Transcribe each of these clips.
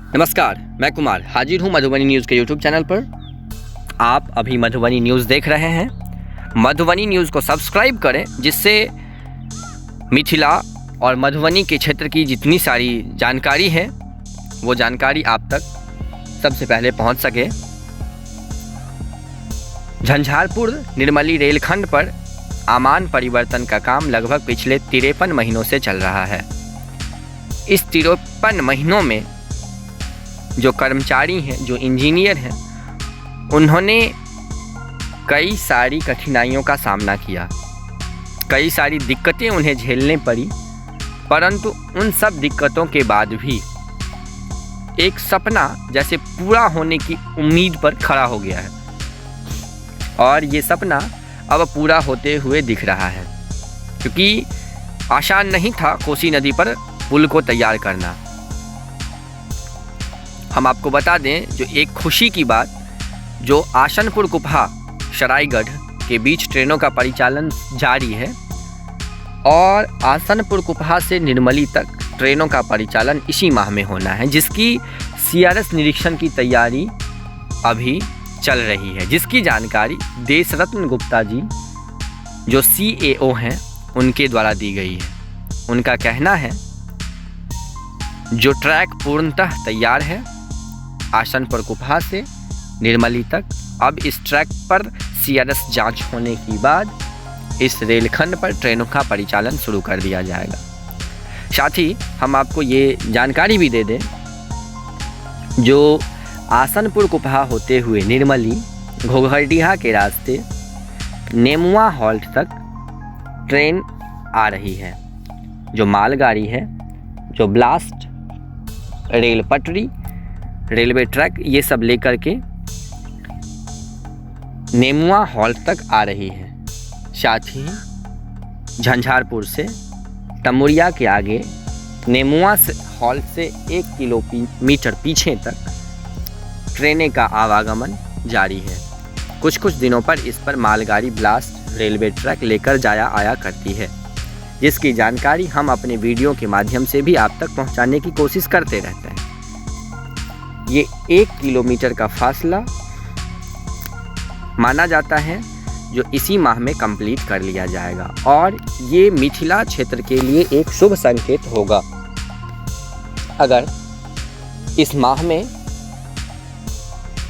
नमस्कार, मैं कुमार हाजिर हूँ मधुबनी न्यूज़ के यूट्यूब चैनल पर। आप अभी मधुबनी न्यूज़ देख रहे हैं। मधुबनी न्यूज़ को सब्सक्राइब करें, जिससे मिथिला और मधुबनी के क्षेत्र की जितनी सारी जानकारी है वो जानकारी आप तक सबसे पहले पहुंच सके। झंझारपुर निर्मली रेलखंड पर आमान परिवर्तन का काम लगभग पिछले 53 महीनों से चल रहा है। इस 53 महीनों में जो कर्मचारी हैं, जो इंजीनियर हैं, उन्होंने कई सारी कठिनाइयों का सामना किया, कई सारी दिक्कतें उन्हें झेलने पड़ी, परंतु उन सब दिक्कतों के बाद भी एक सपना जैसे पूरा होने की उम्मीद पर खड़ा हो गया है और ये सपना अब पूरा होते हुए दिख रहा है, क्योंकि आसान नहीं था कोसी नदी पर पुल को तैयार करना। हम आपको बता दें, जो एक खुशी की बात, जो आसनपुर कुपहा सरायगढ़ के बीच ट्रेनों का परिचालन जारी है और आसनपुर कुपहा से निर्मली तक ट्रेनों का परिचालन इसी माह में होना है, जिसकी सीआरएस निरीक्षण की तैयारी अभी चल रही है, जिसकी जानकारी देशरत्न गुप्ता जी जो CAO हैं उनके द्वारा दी गई है। उनका कहना है जो ट्रैक पूर्णतः तैयार है आसनपुर कुपहा से निर्मली तक, अब इस ट्रैक पर सीआरएस जांच होने के बाद इस रेलखंड पर ट्रेनों का परिचालन शुरू कर दिया जाएगा। साथ ही हम आपको ये जानकारी भी दे दें, जो आसनपुर कुपहा होते हुए निर्मली घोघरडीहा के रास्ते नेमुआ हॉल्ट तक ट्रेन आ रही है। जो मालगाड़ी है, जो ब्लास्ट, रेल पटरी, रेलवे ट्रैक, ये सब लेकर के नेमुआ हॉल्ट तक आ रही है। साथ ही झंझारपुर से तमुरिया के आगे नेमुआ हॉल्ट से 1 किलोमीटर पीछे तक ट्रेनें का आवागमन जारी है। कुछ दिनों पर इस पर मालगाड़ी ब्लास्ट रेलवे ट्रैक लेकर जाया आया करती है, जिसकी जानकारी हम अपने वीडियो के माध्यम से भी आप तक पहुंचाने की कोशिश करते रहते हैं। ये 1 किलोमीटर का फासला माना जाता है जो इसी माह में कंप्लीट कर लिया जाएगा और ये मिथिला क्षेत्र के लिए एक शुभ संकेत होगा। अगर इस माह में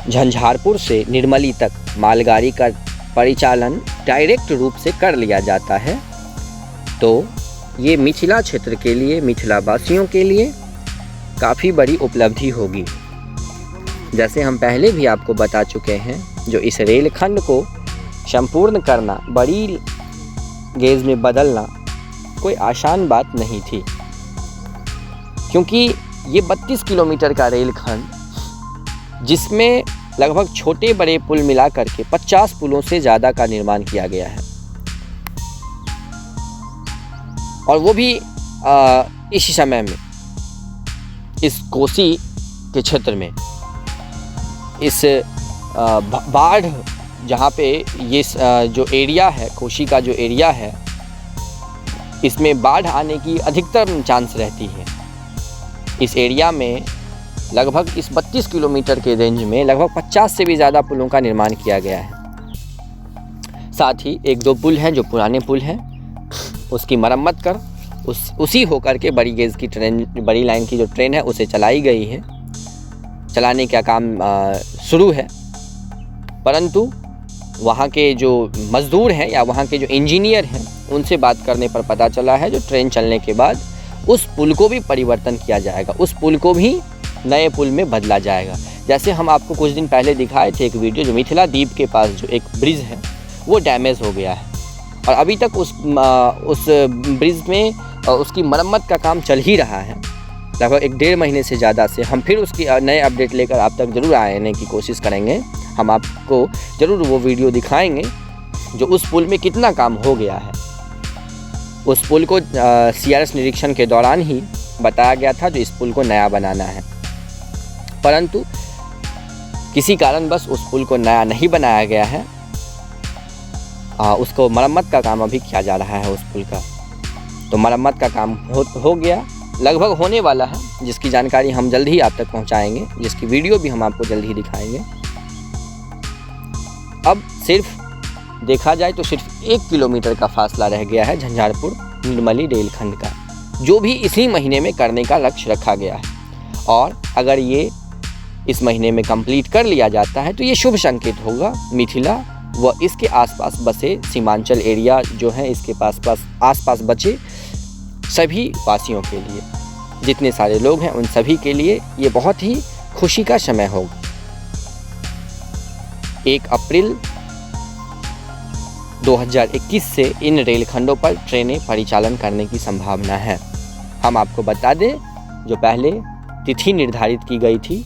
झंझारपुर से निर्मली तक मालगाड़ी का परिचालन डायरेक्ट रूप से कर लिया जाता है तो ये मिथिला क्षेत्र के लिए, मिथिला वासियों के लिए काफ़ी बड़ी उपलब्धि होगी। जैसे हम पहले भी आपको बता चुके हैं, जो इस रेलखंड को संपूर्ण करना, बड़ी गेज में बदलना कोई आसान बात नहीं थी, क्योंकि ये 32 किलोमीटर का रेलखंड, जिसमें लगभग छोटे बड़े पुल मिला करके 50 पुलों से ज़्यादा का निर्माण किया गया है, और वो भी इसी समय में इस कोसी के क्षेत्र में, इस बाढ़ जहाँ पे ये जो एरिया है, कोसी का जो एरिया है, इसमें बाढ़ आने की अधिकतम चांस रहती है। इस एरिया में लगभग इस 32 किलोमीटर के रेंज में लगभग 50 से भी ज़्यादा पुलों का निर्माण किया गया है। साथ ही 1-2 पुल हैं जो पुराने पुल हैं, उसकी मरम्मत कर उसी होकर के बड़ी गेज की ट्रेन, बड़ी लाइन की जो ट्रेन है उसे चलाई गई है, चलाने का काम शुरू है। परंतु वहाँ के जो मज़दूर हैं या वहाँ के जो इंजीनियर हैं, उनसे बात करने पर पता चला है जो ट्रेन चलने के बाद उस पुल को भी परिवर्तन किया जाएगा, उस पुल को भी नए पुल में बदला जाएगा। जैसे हम आपको कुछ दिन पहले दिखाए थे एक वीडियो, जो मिथिला द्वीप के पास जो एक ब्रिज है वो डैमेज हो गया है और अभी तक उस ब्रिज में उसकी मरम्मत का काम चल ही रहा है, लगभग 1-1.5 महीने से ज़्यादा से। हम फिर उसकी नए अपडेट लेकर आप तक ज़रूर आने की कोशिश करेंगे। हम आपको ज़रूर वो वीडियो दिखाएंगे जो उस पुल में कितना काम हो गया है। उस पुल को सीआरएस निरीक्षण के दौरान ही बताया गया था जो इस पुल को नया बनाना है, परंतु किसी कारणवश उस पुल को नया नहीं बनाया गया है। उसको मरम्मत का काम अभी किया जा रहा है उस पुल का। तो मरम्मत का काम हो गया लगभग होने वाला है, जिसकी जानकारी हम जल्द ही आप तक पहुंचाएंगे, जिसकी वीडियो भी हम आपको जल्द ही दिखाएंगे। अब सिर्फ देखा जाए तो सिर्फ 1 किलोमीटर का फासला रह गया है झंझारपुर निर्मली रेलखंड का, जो भी इसी महीने में करने का लक्ष्य रखा गया है। और अगर ये इस महीने में कंप्लीट कर लिया जाता है तो ये शुभ संकेत होगा मिथिला व इसके आसपास बसे सीमांचल एरिया जो है, इसके आसपास बचे सभी वासियों के लिए, जितने सारे लोग हैं उन सभी के लिए ये बहुत ही खुशी का समय होगा। 1 अप्रैल 2021 से इन रेलखंडों पर ट्रेनें परिचालन करने की संभावना है। हम आपको बता दें, जो पहले तिथि निर्धारित की गई थी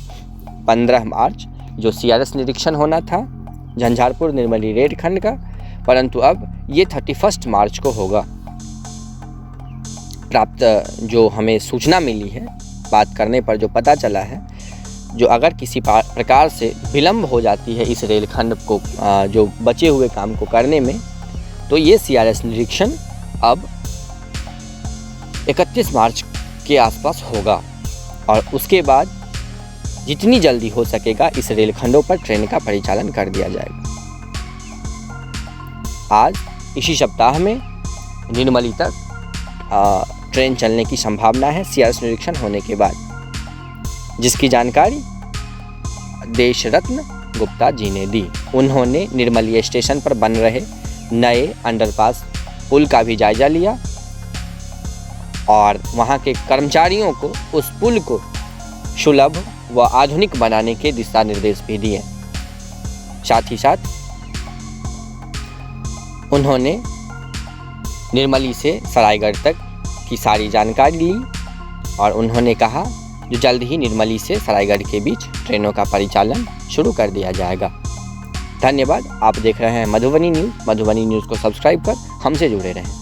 15 मार्च, जो CRS निरीक्षण होना था झंझारपुर निर्मली रेलखंड का, परंतु अब ये 31 मार्च को होगा। प्राप्त जो हमें सूचना मिली है, बात करने पर जो पता चला है, जो अगर किसी प्रकार से विलम्ब हो जाती है इस रेलखंड को जो बचे हुए काम को करने में, तो ये CRS निरीक्षण अब 31 मार्च के आसपास होगा और उसके बाद जितनी जल्दी हो सकेगा इस रेलखंडों पर ट्रेन का परिचालन कर दिया जाएगा। आज इसी सप्ताह में निर्मली तक ट्रेन चलने की संभावना है CRS निरीक्षण होने के बाद, जिसकी जानकारी देश रत्न गुप्ता जी ने दी। उन्होंने निर्मली स्टेशन पर बन रहे नए अंडरपास पुल का भी जायजा लिया और वहां के कर्मचारियों को उस पुल को सुलभ व आधुनिक बनाने के दिशा निर्देश भी दिए। साथ ही साथ उन्होंने निर्मली से सरायगढ़ तक की सारी जानकारी ली और उन्होंने कहा जो जल्द ही निर्मली से सरायगढ़ के बीच ट्रेनों का परिचालन शुरू कर दिया जाएगा। धन्यवाद। आप देख रहे हैं मधुबनी न्यूज़। मधुबनी न्यूज़ को सब्सक्राइब कर हमसे जुड़े रहें।